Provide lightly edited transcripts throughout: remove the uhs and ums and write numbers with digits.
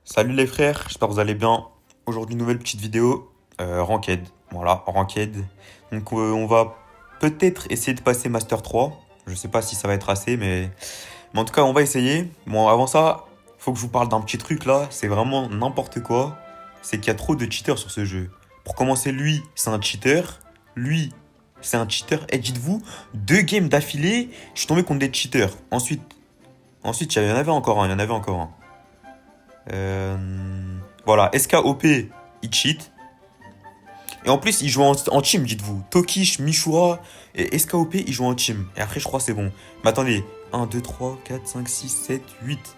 Salut les frères, j'espère que vous allez bien. Aujourd'hui, nouvelle petite vidéo, Ranked. Voilà, Ranked. Donc, on va peut-être essayer de passer Master 3. Je sais pas si ça va être assez, mais en tout cas, on va essayer. Bon, avant ça, faut que je vous parle d'un petit truc là. C'est vraiment n'importe quoi. C'est qu'il y a trop de cheaters sur ce jeu. Pour commencer, lui, c'est un cheater. Lui, c'est un cheater. Et dites-vous, deux games d'affilée, je suis tombé contre des cheaters. Ensuite, il y en avait encore un. Il y en avait encore un. Euh, voilà, SKOP, il cheat. Et en plus, il joue en team, dites-vous. Tokish, Mishura et SKOP, ils jouent en team. Et après, je crois que c'est bon. Mais attendez, 1, 2, 3, 4, 5, 6, 7, 8.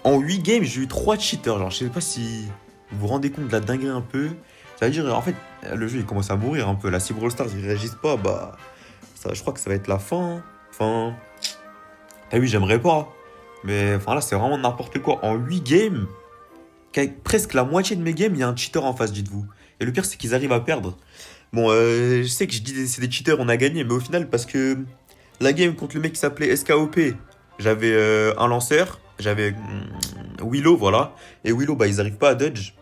En 8 games, j'ai eu 3 cheaters. Genre, je sais pas si vous vous rendez compte de la dinguerie un peu. Ça veut dire, en fait, le jeu, il commence à mourir un peu. Là, si Brawl Stars, ils réagissent pas, bah, ça, je crois que ça va être la fin, hein. Enfin, eh oui, j'aimerais pas. Mais, enfin, là, c'est vraiment n'importe quoi. En 8 games, qu'avec presque la moitié de mes games, il y a un cheater en face, dites-vous. Et le pire, c'est qu'ils arrivent à perdre. Bon, je sais que je dis c'est des cheaters, on a gagné, mais au final, parce que la game contre le mec qui s'appelait SKOP, j'avais un lanceur, j'avais Willow, voilà. Et Willow, bah, ils arrivent pas à dodge.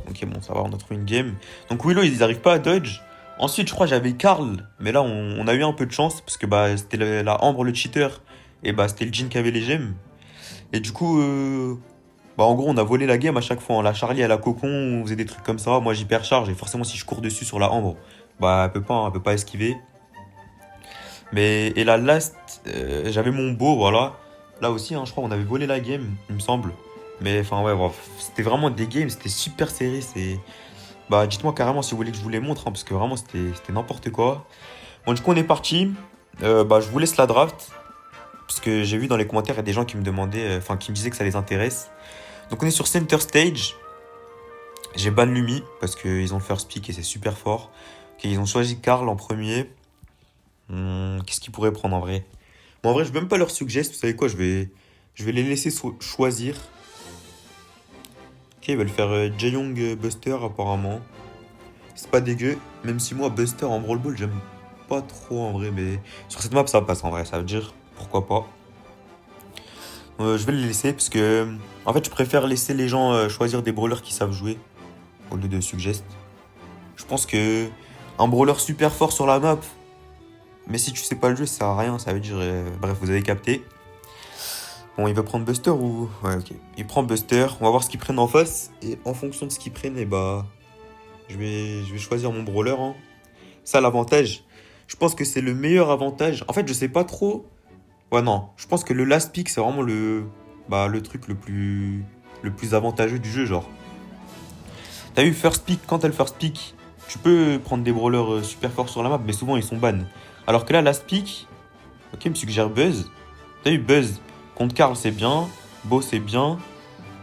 Ok, bon, ça va, on a trouvé une game. Donc Willow, ils arrivent pas à dodge. Ensuite, je crois, j'avais Karl, mais là, on a eu un peu de chance, parce que bah, c'était la Ambre, le cheater, et bah, c'était le Jhin qui avait les gemmes. Et du coup, bah en gros, on a volé la game à chaque fois, hein. La Charlie, elle a cocon, on faisait des trucs comme ça. Moi, j'hypercharge et forcément, si je cours dessus sur la Ambre, bah elle peut pas esquiver. Mais et la last, j'avais mon beau, voilà. Là aussi, hein, je crois, on avait volé la game, il me semble. Mais enfin ouais, bref, c'était vraiment des games, c'était super serré. C'est bah dites-moi carrément si vous voulez que je vous les montre, hein, parce que vraiment c'était n'importe quoi. Bon, du coup, on est parti. Bah je vous laisse la draft parce que j'ai vu dans les commentaires il y a des gens qui me demandaient, enfin qui me disaient que ça les intéresse. Donc on est sur Center Stage. J'ai ban Lumi parce qu'ils ont le first pick et c'est super fort. Ok, ils ont choisi Karl en premier. Qu'est-ce qu'ils pourraient prendre en vrai? Bon, en vrai, je vais même pas leur suggest. Vous savez quoi? Je vais les laisser choisir. Ok, ils veulent faire Jaeyoung Buster apparemment. C'est pas dégueu. Même si moi, Buster en Brawl Ball, j'aime pas trop en vrai. Mais sur cette map, ça passe en vrai. Ça veut dire pourquoi pas. Je vais les laisser parce que en fait, je préfère laisser les gens choisir des brawlers qui savent jouer au lieu de suggest. Je pense que un brawler super fort sur la map, mais si tu sais pas le jeu, ça sert à rien. Ça veut dire. Bref, vous avez capté. Bon, il veut prendre Buster ou. Ouais, ok. Il prend Buster. On va voir ce qu'ils prennent en face. Et en fonction de ce qu'ils prennent, et bah. Je vais choisir mon brawler, hein. Ça, l'avantage. Je pense que c'est le meilleur avantage. En fait, je sais pas trop. Ouais, non. Je pense que le last pick, c'est vraiment le. Bah, le truc le plus. Le plus avantageux du jeu, genre. T'as eu first pick, quand t'as le first pick, tu peux prendre des brawlers super forts sur la map, mais souvent ils sont ban. Alors que là, last pick, ok, me suggère Buzz. T'as eu Buzz contre Karl, c'est bien. Beau, c'est bien.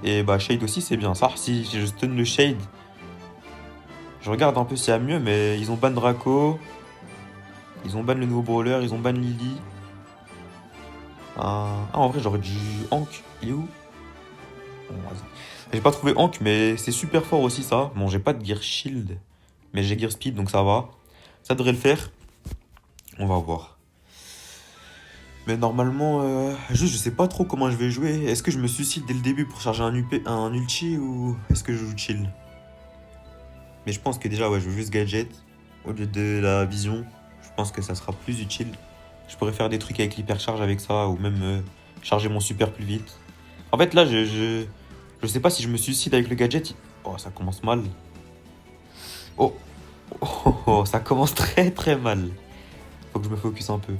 Et bah, Shade aussi, c'est bien. Ça, si je stun le Shade, je regarde un peu s'il y a mieux, mais ils ont ban Draco. Ils ont ban le nouveau brawler, ils ont ban Lily. En vrai, j'aurais dû. Hank, il est où? Bon, vas-y. J'ai pas trouvé Hank, mais c'est super fort aussi, ça. Bon, j'ai pas de Gear Shield, mais j'ai Gear Speed, donc ça va. Ça devrait le faire. On va voir. Mais normalement, juste je sais pas trop comment je vais jouer. Est-ce que je me suicide dès le début pour charger un ulti ou est-ce que je joue chill? Mais je pense que déjà, ouais, je veux juste gadget au lieu de la vision. Je pense que ça sera plus utile. Je pourrais faire des trucs avec l'hypercharge avec ça ou même charger mon super plus vite. En fait, là, je sais pas si je me suicide avec le gadget. Oh, ça commence mal. Oh, oh, ça commence très très mal. Faut que je me focus un peu.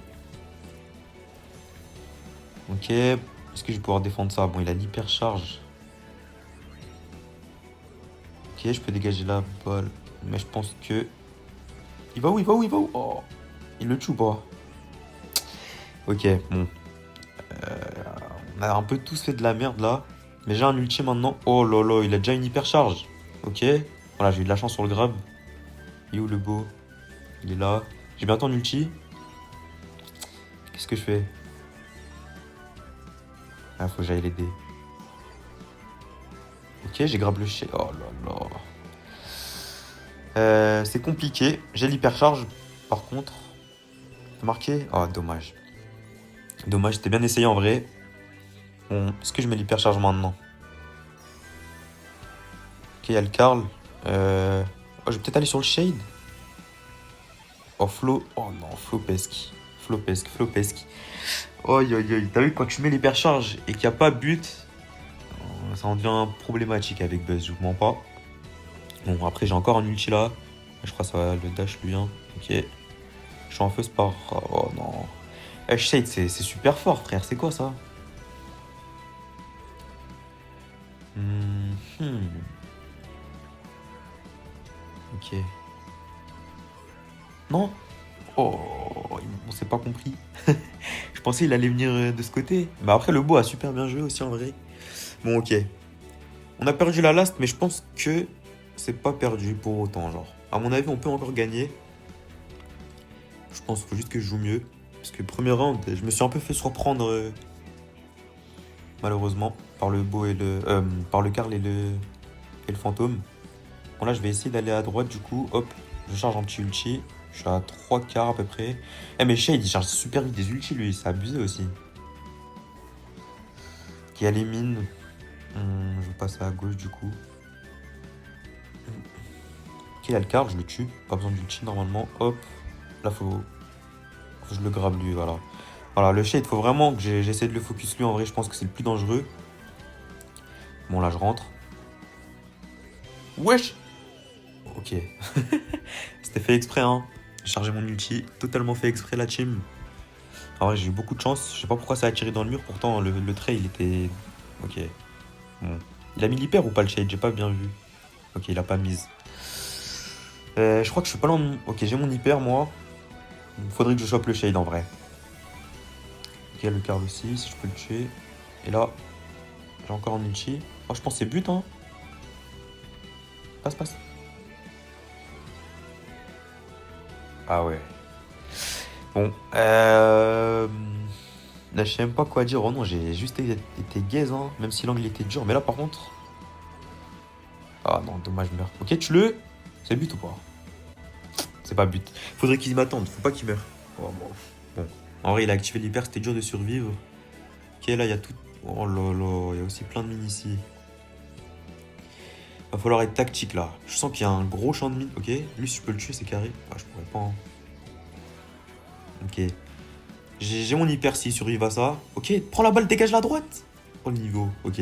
Ok. Est-ce que je vais pouvoir défendre ça? Bon, il a l'hypercharge. Ok, je peux dégager la balle. Mais je pense que. Il va où? Il va où? Il va où? Oh, il le tue ou pas? Ok, bon. On a un peu tous fait de la merde là. Mais j'ai un ulti maintenant. Oh là là, il a déjà une hypercharge. Ok. Voilà, j'ai eu de la chance sur le grab. Il est où le beau? Il est là. J'ai bientôt un ulti. Qu'est-ce que je fais? Ah, faut que j'aille l'aider. Ok, j'ai grab le chien. Oh là là. C'est compliqué. J'ai l'hypercharge. Par contre. T'as marqué? Oh, dommage. Dommage, c'était bien essayé en vrai. Bon, est-ce que je mets l'hypercharge maintenant? Ok, il y a le Karl. Oh, je vais peut-être aller sur le Shade. Oh, Flo. Oh non, Flopesque. Flopesque, Flopesque. Oi, oi, oi. T'as vu, quand tu mets l'hypercharge et qu'il n'y a pas but, ça en devient problématique avec Buzz, je vous mens pas. Bon, après, j'ai encore un ulti là. Je crois que ça va le dash lui. Hein. Ok. Je suis en feu par. Oh non. Shade, c'est super fort, frère. C'est quoi ça? Hmm. Ok. Non? Oh, on s'est pas compris. Je pensais il allait venir de ce côté. Mais après, le beau a super bien joué aussi en vrai. Bon, ok. On a perdu la last, mais je pense que c'est pas perdu pour autant, genre. À mon avis, on peut encore gagner. Je pense qu'il faut juste que je joue mieux. Parce que le premier round, je me suis un peu fait surprendre, malheureusement, par le beau et par le Karl et le fantôme. Bon, là, je vais essayer d'aller à droite, du coup. Hop, je charge un petit ulti. Je suis à 3 quarts à peu près. Eh, mais Shade, il charge super vite des ultis, lui. C'est abusé aussi. Qui a les mines. Je vais passer à gauche, du coup. Ok, il a le Karl, je le tue. Pas besoin d'ulti, normalement. Hop. Là, faut que je le grabe, lui, voilà. Voilà, le Shade, faut vraiment que j'essaie de le focus, lui. En vrai, je pense que c'est le plus dangereux. Bon, là, je rentre. Wesh! Ok. C'était fait exprès, hein. J'ai chargé mon ulti. Totalement fait exprès, la team. En vrai, j'ai eu beaucoup de chance. Je sais pas pourquoi ça a tiré dans le mur. Pourtant, le trait, il était... Ok. Bon. Il a mis l'hyper ou pas le Shade? J'ai pas bien vu. Ok, il a pas mise. Je crois que je suis pas loin de mon... Ok, j'ai mon hyper, moi. Il faudrait que je chope le Shade, en vrai. Ok, le Karl aussi, si je peux le tuer. Et là, j'ai encore un ulti. Oh, je pense que c'est but, hein. Passe, passe. Ah ouais. Bon, là, je sais même pas quoi dire. Oh non, j'ai juste été gaze, hein. Même si l'angle était dur. Mais là, par contre... Ah non, dommage, je meurs. Ok, tue-le. C'est but ou pas? C'est pas but. Faudrait qu'il m'attende. Faut pas qu'il meure. Oh, bon. Bon. En vrai, il a activé l'hyper. C'était dur de survivre. Ok, là, il y a tout... Oh là là, il y a aussi plein de mines ici. Va falloir être tactique, là. Je sens qu'il y a un gros champ de mines. Ok, lui, si je peux le tuer, c'est carré. Ah, je pourrais pas, hein. Ok. J'ai mon hyper s'il survive à ça. Ok, prends la balle, dégage la droite. Oh le niveau, ok.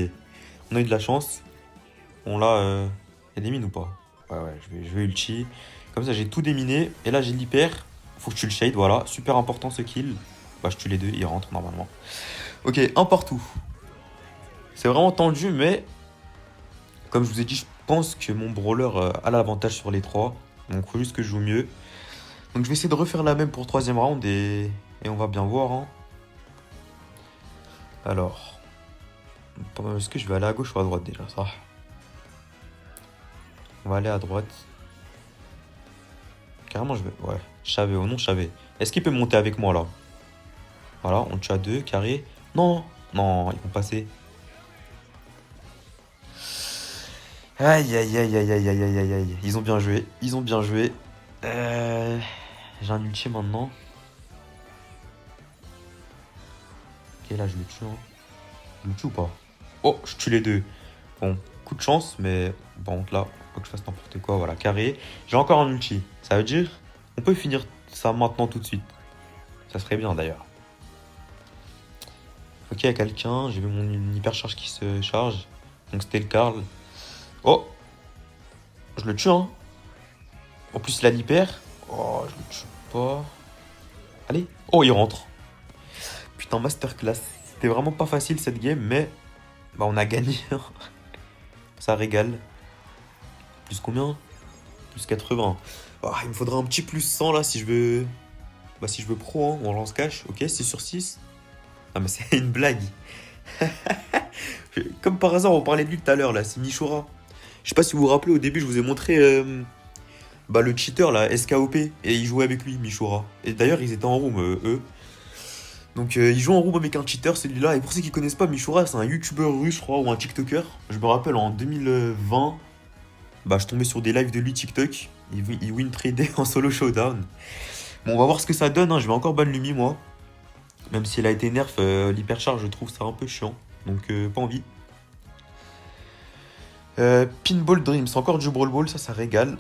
On a eu de la chance. Bon là, y a des mines ou pas? Ouais, ouais, je vais ulti. Comme ça, j'ai tout déminé. Et là, j'ai l'hyper. Faut que je tue le shade, voilà. Super important ce kill. Bah, je tue les deux, ils rentrent normalement. Ok, un partout. C'est vraiment tendu, mais comme je vous ai dit, je pense que mon brawler a l'avantage sur les trois. Donc, faut juste que je joue mieux. Donc, je vais essayer de refaire la même pour le troisième round et on va bien voir, hein. Alors, est-ce que je vais aller à gauche ou à droite déjà, ça? On va aller à droite. Carrément, je vais... Ouais, je savais, oh non, je savais. Est-ce qu'il peut monter avec moi, là? Voilà, on tue à deux, carré. Non, non, ils vont passer. Aïe, aïe, aïe, aïe, aïe, aïe, aïe, aïe, aïe. Ils ont bien joué, ils ont bien joué. J'ai un ulti maintenant. Ok, là, je le tue, hein. Je le tue ou pas? Oh, je tue les deux. Bon, coup de chance, mais bon, là, faut que je fasse n'importe quoi. Voilà, carré. J'ai encore un ulti. Ça veut dire, on peut finir ça maintenant tout de suite. Ça serait bien d'ailleurs. Ok, il y a quelqu'un. J'ai vu mon hypercharge qui se charge. Donc c'était le Karl. Oh, je le tue, hein. En plus, il a l'hyper. Oh, je le tue pas. Allez. Oh, il rentre. Putain, masterclass. C'était vraiment pas facile cette game, mais bah, on a gagné. Ça régale. Plus combien? Plus 80. Oh, il me faudra un petit plus 100 là si je veux. Bah, si je veux pro, hein. On lance cash. Ok, 6 sur 6. Ah, mais c'est une blague. Comme par hasard, on parlait de lui tout à l'heure là. C'est Mishura. Je sais pas si vous vous rappelez, au début, je vous ai montré bah, le cheater là, SKOP. Et il jouait avec lui, Mishura. Et d'ailleurs, ils étaient en room, eux. Donc, ils jouent en room avec un cheater, celui-là. Et pour ceux qui connaissent pas, Mishura, c'est un youtubeur russe, je crois, ou un TikToker. Je me rappelle en 2020. Bah, je tombais sur des lives de lui TikTok. Il win tradé en solo showdown. Bon, on va voir ce que ça donne, hein. Je vais encore ban Lumi, moi. Même si elle a été nerf, l'hypercharge, je trouve ça un peu chiant. Donc, pas envie. Pinball Dream, c'est encore du Brawl Ball, ça régale.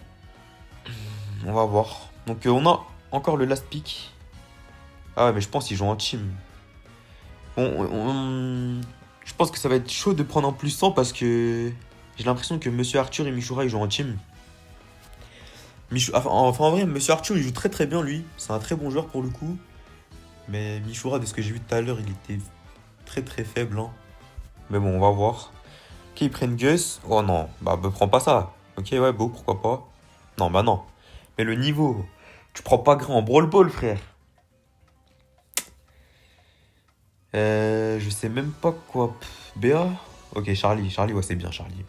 On va voir. Donc on a encore le last pick. Ah ouais, mais je pense qu'ils jouent en team. Je pense que ça va être chaud de prendre un plus 100 parce que j'ai l'impression que Monsieur Arthur et Michoura ils jouent en team. Enfin, en vrai, Monsieur Arthur il joue très très bien lui. C'est un très bon joueur pour le coup. Mais Michoura, de ce que j'ai vu tout à l'heure, il était très très faible, hein. Mais bon, on va voir. Ok, ils prennent Gus. Oh non, bah prends pas ça. Ok, ouais, beau, pourquoi pas. Non, bah non. Mais le niveau, tu prends pas grand en Brawl Ball, frère. Je sais même pas quoi. BA? Ok, Charlie. Charlie, ouais, c'est bien, Charlie.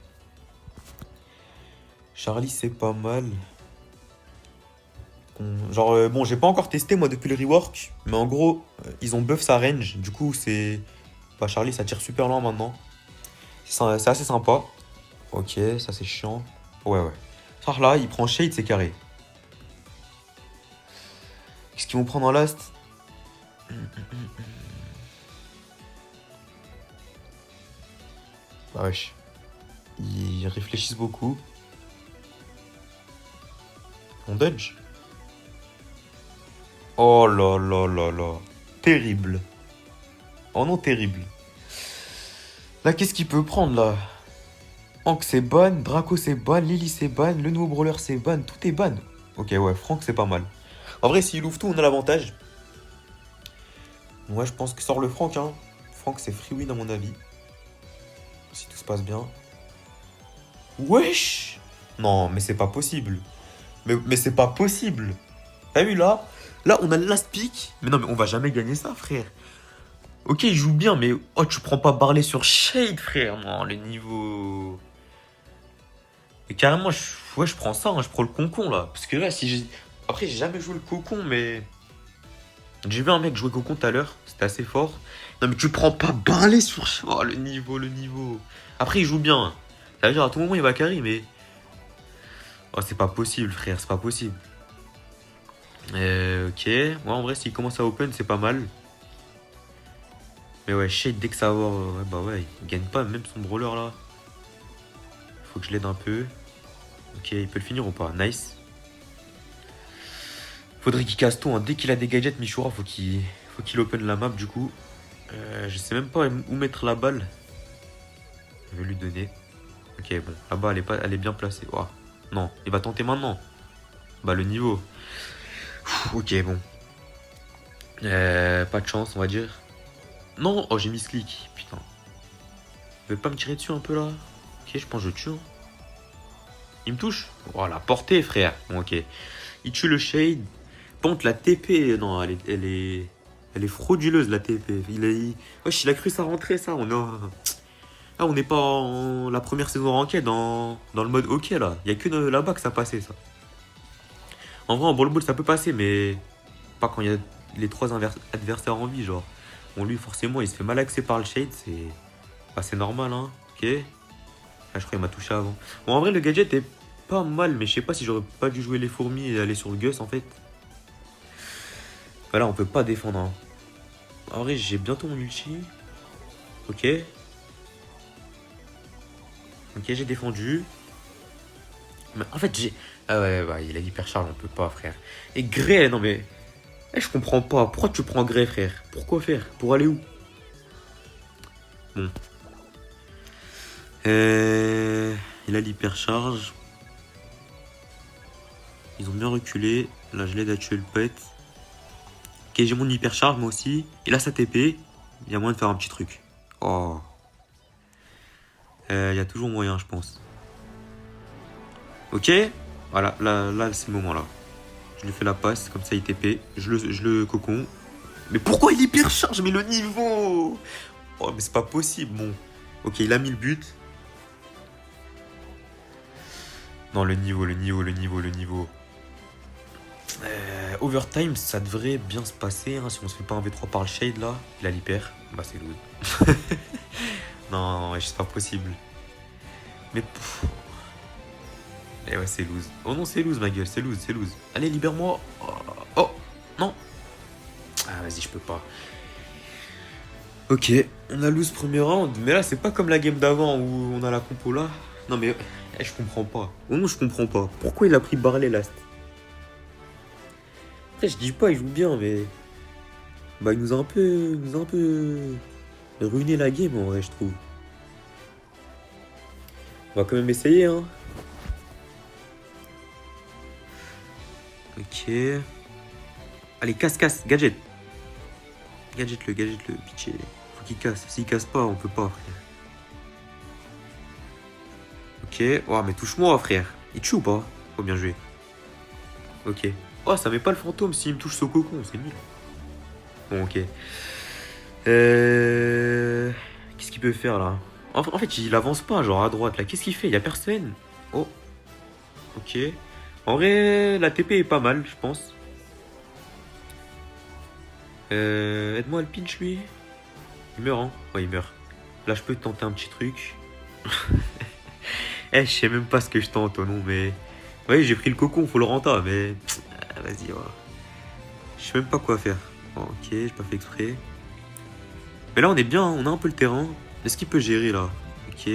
Charlie, c'est pas mal. Genre, bon, j'ai pas encore testé, moi, depuis le rework. Mais en gros, ils ont buff sa range. Du coup, c'est... Bah, Charlie, ça tire super loin maintenant. C'est assez sympa. Ok, ça, c'est chiant. Ouais, ouais. Ça, là, il prend Shade, c'est carré. Qu'est-ce qu'ils vont prendre en last? Bah wesh. Ils réfléchissent beaucoup. On dodge. Oh là là là là. Terrible. Oh non, terrible. Là, qu'est-ce qu'il peut prendre là? Hank c'est ban, Draco c'est ban, Lily c'est ban, le nouveau brawler c'est ban, tout est ban. Ok, ouais, Franck c'est pas mal. En vrai, s'il ouvre tout, on a l'avantage. Ouais, je pense que sort le Franck, hein. Franck c'est free win à mon avis. Si tout se passe bien. Wesh! Non, mais c'est pas possible. Mais c'est pas possible. T'as vu là? Là, on a le last pick. Mais non, mais on va jamais gagner ça, frère. Ok, il joue bien, mais oh, tu prends pas Barley sur Shade, frère. Non, le niveau. Et carrément, ouais, je prends ça, hein, je prends le concon là. Parce que là, si j'ai. Après, j'ai jamais joué le cocon, mais. J'ai vu un mec jouer cocon tout à l'heure, c'était assez fort. Non, mais tu prends pas Barley sur. Oh, le niveau, le niveau. Après, il joue bien. Ça veut dire, à tout moment, il va carry, mais. Oh, c'est pas possible, frère, c'est pas possible. Ok. Ouais, en vrai, s'il commence à open, c'est pas mal. Mais ouais, Shade, dès que ça va. Ouais, bah ouais, il gagne pas, même son brawler là. Faut que je l'aide un peu. Ok, il peut le finir ou pas? Nice. Faudrait qu'il casse tout, hein. Dès qu'il a des gadgets, Michoura, faut qu'il open la map du coup. Je sais même pas où mettre la balle. Je vais lui donner. Ok, bon, la balle elle est bien placée. Oh, non, il va tenter maintenant. Bah, le niveau. Ok, bon. Pas de chance, on va dire. Non, oh, j'ai mis click. Putain. Il veut pas me tirer dessus un peu là? Ok, je pense que je tue, hein. Il me touche? Oh, la portée, frère. Bon, ok. Il tue le Shade. Par contre, la TP, non, elle est frauduleuse, la TP. Wesh, il a cru ça rentrer, ça. Là, on n'est pas en la première saison ranked dans le mode OK, là. Il n'y a que là-bas que ça passait, ça. En vrai, en Brawl Ball, ça peut passer, mais pas quand il y a les trois adversaires en vie, genre. Bon, lui, forcément, il se fait mal axer par le Shade. C'est normal, hein. Ok. Ah, je crois qu'il m'a touché avant. Bon, en vrai, le gadget est pas mal, mais je sais pas si j'aurais pas dû jouer les fourmis et aller sur le Gus, en fait. Voilà, on peut pas défendre, hein. En vrai, j'ai bientôt mon ulti. Ok. Ok, j'ai défendu. Mais en fait, j'ai... Ah ouais, bah, il a l'hypercharge, on peut pas, frère. Et Grey, non mais... je comprends pas. Pourquoi tu prends Grey, frère? Pourquoi faire? Pour aller où? Bon. Il a l'hypercharge. Ils ont bien reculé. Là, je l'aide à tuer le pet. Ok, j'ai mon hypercharge, moi aussi. Il a sa TP. Il y a moyen de faire un petit truc. Oh. Il y a toujours moyen, je pense. Ok. Voilà, là c'est le moment, là. Je lui fais la passe, comme ça il TP. Je le cocon. Mais pourquoi il hypercharge? Mais le niveau! Oh, mais c'est pas possible, bon. Ok, il a mis le but. Non, le niveau. Overtime, ça devrait bien se passer, hein, si on se fait pas un V3 par le Shade, là. Il a l'hyper. Bah, c'est lourd. Non, c'est pas possible. Mais... Eh ouais, c'est loose. Oh non, c'est loose, ma gueule, c'est loose. Allez, libère-moi. Oh, non. Ah, vas-y, je peux pas. Ok, on a loose premier round. Mais là, c'est pas comme la game d'avant où on a la compo là. Non mais je comprends pas. Oh non, je comprends pas. Pourquoi il a pris Barley last? Après, je dis pas, il joue bien, mais. Bah, il nous a un peu ruiné la game en vrai, je trouve. On va quand même essayer, hein. Ok. Allez, casse, gadget. Gadget-le, pitié. Faut qu'il casse. S'il casse pas, on peut pas, frère. Ok. Oh, mais touche-moi, frère. Il tue ou pas? Faut bien jouer. Ok. Oh, ça met pas le fantôme s'il me touche ce cocon, c'est nul. Bon, ok. Qu'est-ce qu'il peut faire là? En fait, il avance pas, genre à droite là. Qu'est-ce qu'il fait? Y a personne. Oh, ok. En vrai, la TP est pas mal, je pense. Aide-moi à le pinch lui. Il meurt, hein? Ouais, il meurt. Là, je peux tenter un petit truc. Je sais même pas ce que je tente, oh non, mais. Ouais, j'ai pris le cocon, faut le renta, mais. Vas-y, voilà. Je sais même pas quoi faire. Oh, ok, j'ai pas fait exprès. Mais là, on est bien, hein, on a un peu le terrain. Est-ce qu'il peut gérer là? Ok.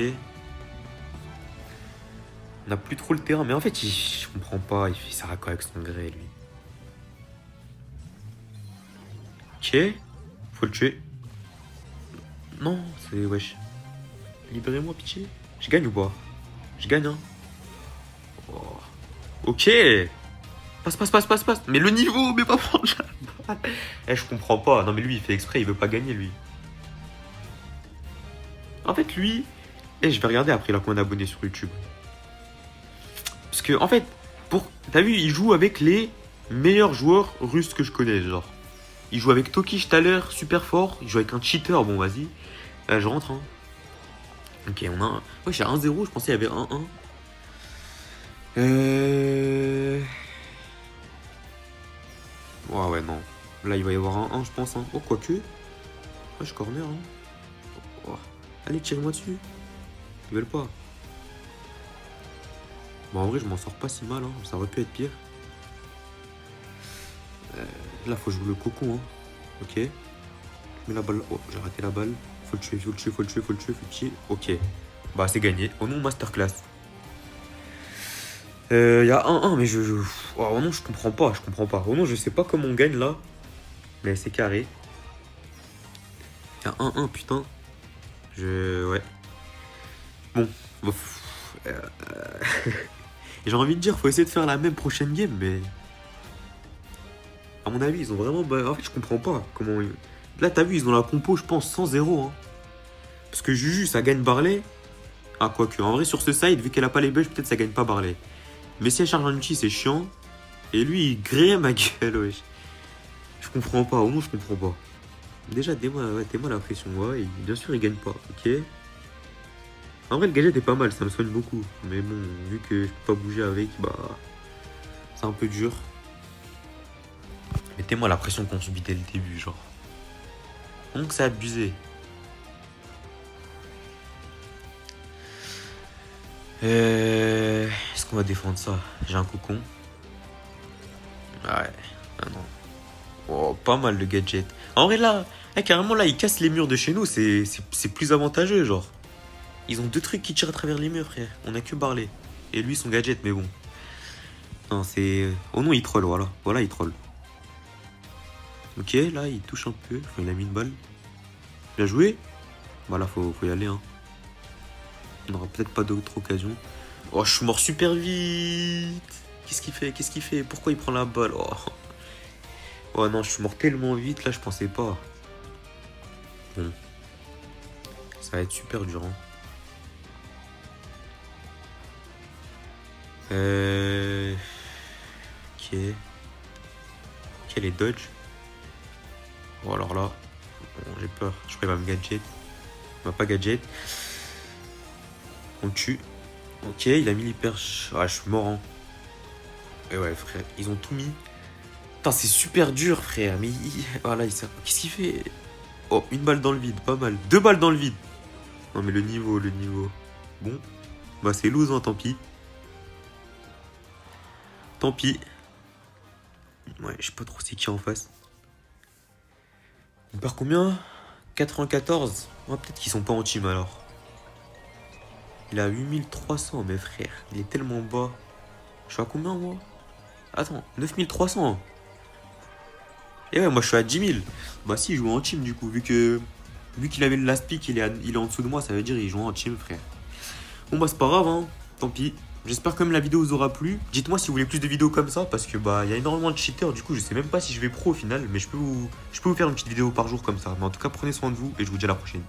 On a plus trop le terrain, mais en fait, je comprends pas. Il fait ça à quoi avec son gré, lui? Ok. Faut le tuer. Non, c'est wesh. Libérez-moi, pitié. Je gagne ou pas? Je gagne, hein. Oh. Ok. Passe. Mais le niveau, mais pas prendre la balle. Je comprends pas. Non, mais lui, il fait exprès, il veut pas gagner, lui. En fait, lui. Je vais regarder après, il a combien d'abonnés sur YouTube. Parce que, en fait, t'as vu, il joue avec les meilleurs joueurs russes que je connais, genre. Il joue avec Tokic tout à l'heure, super fort. Il joue avec un cheater, bon, vas-y. Je rentre, hein. Ok, on a un. Ouais, j'ai 1-0, je pensais qu'il y avait 1-1. Ouais, non. Là, il va y avoir un 1, je pense. Hein. Oh, quoique. Ouais, je corner. Hein. Oh. Allez, tire-moi dessus. Ils veulent pas. Bon, en vrai, je m'en sors pas si mal. Hein. Ça aurait pu être pire. Là, faut jouer le cocon. Hein. Ok. Je mets la balle. Oh, j'ai raté la balle. Faut le tuer. Ok. Bah, c'est gagné. Oh non, masterclass. Il y a 1-1, mais oh non, je comprends pas. Oh non, je sais pas comment on gagne là. Mais c'est carré. Il y a 1-1, putain. Ouais. Bon. J'ai envie de dire, faut essayer de faire la même prochaine game, mais. À mon avis, ils ont vraiment. En fait, je comprends pas comment. Là, t'as vu, ils ont la compo, je pense, 100-0. Hein. Parce que Juju, ça gagne Barley. Ah, quoique. En vrai, sur ce side, vu qu'elle a pas les bugs, peut-être ça gagne pas Barley. Mais si elle charge un ulti, c'est chiant. Et lui, il grille ma gueule, wesh. Je comprends pas. Oh non, je comprends pas. Déjà, t'es-moi la pression. Ouais, et bien sûr, il gagne pas. Ok. En vrai, le gadget est pas mal, ça me soigne beaucoup. Mais bon, vu que je peux pas bouger avec, bah. C'est un peu dur. Mettez-moi la pression qu'on subit dès le début, genre. Donc, c'est abusé. Est-ce qu'on va défendre ça? J'ai un cocon. Ouais. Ah non. Oh, pas mal le gadget. En vrai, là, carrément, là, ils cassent les murs de chez nous. C'est plus avantageux, genre. Ils ont deux trucs qui tirent à travers les murs, frère. On a que Barley. Et lui, son gadget, mais bon. Non, c'est. Oh non, il troll, voilà. Voilà, il troll. Ok, là, il touche un peu. Enfin, il a mis une balle. Bien joué. Bah là, faut y aller, hein. On n'aura peut-être pas d'autre occasion. Oh, je suis mort super vite. Qu'est-ce qu'il fait? Pourquoi il prend la balle? Oh non, je suis mort tellement vite, là, je pensais pas. Bon. Ça va être super dur, hein. Ok. Ok, les dodge. Bon, alors là, bon, j'ai peur. Je crois qu'il va me gadget. Il va pas gadget. On le tue. Ok, il a mis l'hyper. Ah, je suis mort, hein. Et ouais, frère, ils ont tout mis. Putain, c'est super dur, frère. Mais voilà, qu'est-ce qu'il fait? Oh, une balle dans le vide, pas mal. Deux balles dans le vide. Non, mais le niveau. Bon. Bah, c'est loose, hein, tant pis. Tant pis. Ouais, je sais pas trop c'est qui en face. On perd combien? 94. Ouais, peut-être qu'ils sont pas en team alors. Il a 8300, mes frères. Il est tellement bas. Je suis à combien, moi? Attends, 9300. Et ouais, moi je suis à 10 000. Bah si, il joue en team du coup, vu qu'il avait le last pick, il est en dessous de moi, ça veut dire il joue en team, frère. Bon bah c'est pas grave, hein. Tant pis. J'espère que même la vidéo vous aura plu. Dites-moi si vous voulez plus de vidéos comme ça, parce que bah il y a énormément de cheaters, du coup je sais même pas si je vais pro au final, mais je peux vous faire une petite vidéo par jour comme ça. Mais en tout cas, prenez soin de vous et je vous dis à la prochaine.